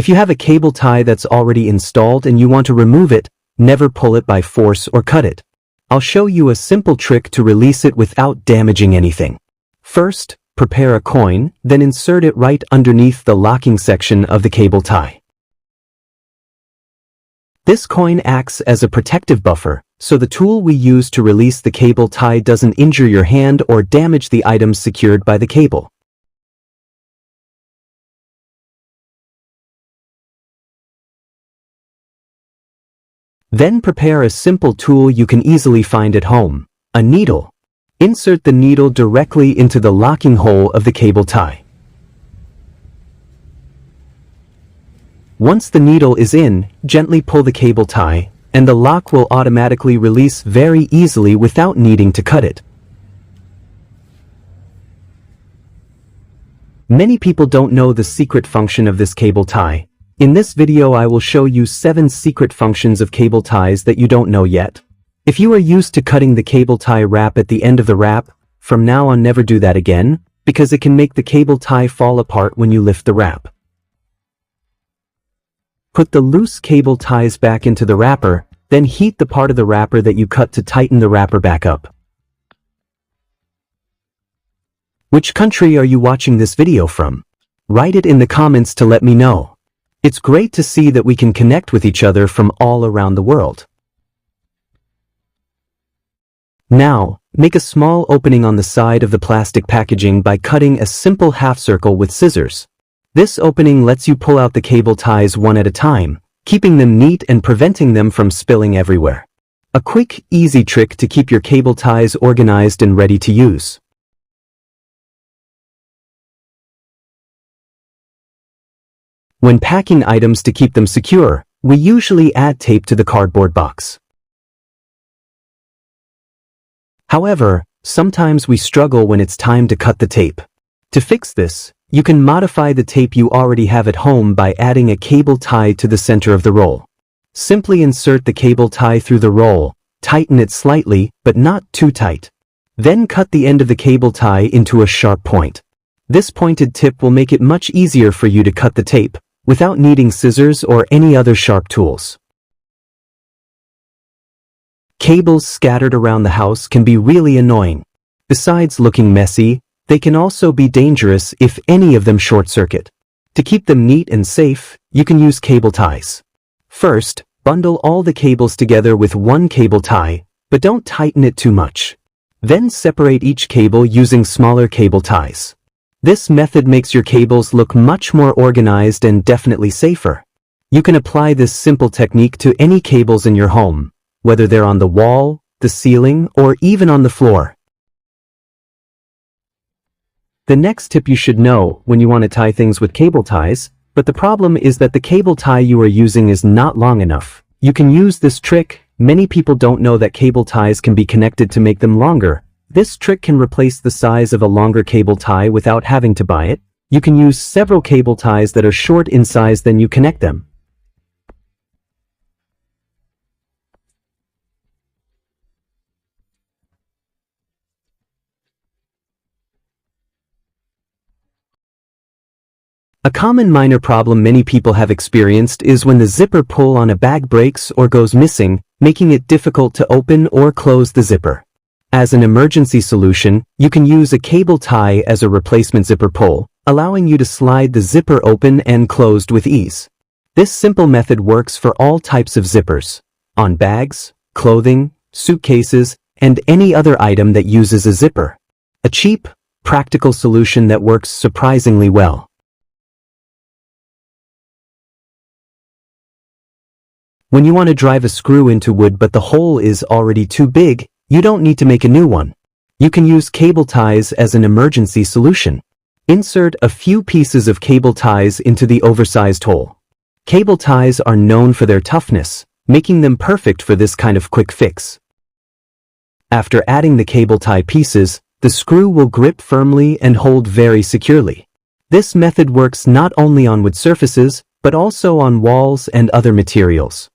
If you have a cable tie that's already installed and you want to remove it, never pull it by force or cut it. I'll show you a simple trick to release it without damaging anything. First, prepare a coin, then insert it right underneath the locking section of the cable tie. This coin acts as a protective buffer, so the tool we use to release the cable tie doesn't injure your hand or damage the items secured by the cable. Then prepare a simple tool you can easily find at home, a needle. Insert the needle directly into the locking hole of the cable tie. Once the needle is in, gently pull the cable tie, and the lock will automatically release very easily without needing to cut it. Many people don't know the secret function of this cable tie. In this video I will show you 7 secret functions of cable ties that you don't know yet. If you are used to cutting the cable tie wrap at the end of the wrap, from now on never do that again, because it can make the cable tie fall apart when you lift the wrap. Put the loose cable ties back into the wrapper, then heat the part of the wrapper that you cut to tighten the wrapper back up. Which country are you watching this video from? Write it in the comments to let me know. It's great to see that we can connect with each other from all around the world. Now, make a small opening on the side of the plastic packaging by cutting a simple half circle with scissors. This opening lets you pull out the cable ties one at a time, keeping them neat and preventing them from spilling everywhere. A quick, easy trick to keep your cable ties organized and ready to use. When packing items to keep them secure, we usually add tape to the cardboard box. However, sometimes we struggle when it's time to cut the tape. To fix this, you can modify the tape you already have at home by adding a cable tie to the center of the roll. Simply insert the cable tie through the roll, tighten it slightly, but not too tight. Then cut the end of the cable tie into a sharp point. This pointed tip will make it much easier for you to cut the tape, without needing scissors or any other sharp tools. Cables scattered around the house can be really annoying. Besides looking messy, they can also be dangerous if any of them short-circuit. To keep them neat and safe, you can use cable ties. First, bundle all the cables together with one cable tie, but don't tighten it too much. Then separate each cable using smaller cable ties. This method makes your cables look much more organized and definitely safer. You can apply this simple technique to any cables in your home, whether they're on the wall, the ceiling, or even on the floor. The next tip you should know when you want to tie things with cable ties, but the problem is that the cable tie you are using is not long enough. You can use this trick. Many people don't know that cable ties can be connected to make them longer. This trick can replace the size of a longer cable tie without having to buy it. You can use several cable ties that are short in size, then you connect them. A common minor problem many people have experienced is when the zipper pull on a bag breaks or goes missing, making it difficult to open or close the zipper. As an emergency solution, you can use a cable tie as a replacement zipper pull, allowing you to slide the zipper open and closed with ease. This simple method works for all types of zippers, on bags, clothing, suitcases, and any other item that uses a zipper. A cheap, practical solution that works surprisingly well. When you want to drive a screw into wood but the hole is already too big, you don't need to make a new one. You can use cable ties as an emergency solution. Insert a few pieces of cable ties into the oversized hole. Cable ties are known for their toughness, making them perfect for this kind of quick fix. After adding the cable tie pieces, the screw will grip firmly and hold very securely. This method works not only on wood surfaces, but also on walls and other materials.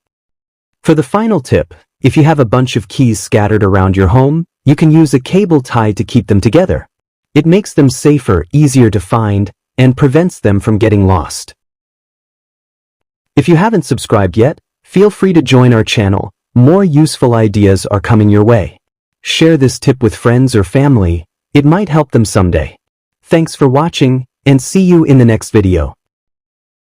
For the final tip, if you have a bunch of keys scattered around your home, you can use a cable tie to keep them together. It makes them safer, easier to find, and prevents them from getting lost. If you haven't subscribed yet, feel free to join our channel. More useful ideas are coming your way. Share this tip with friends or family. It might help them someday. Thanks for watching, and see you in the next video.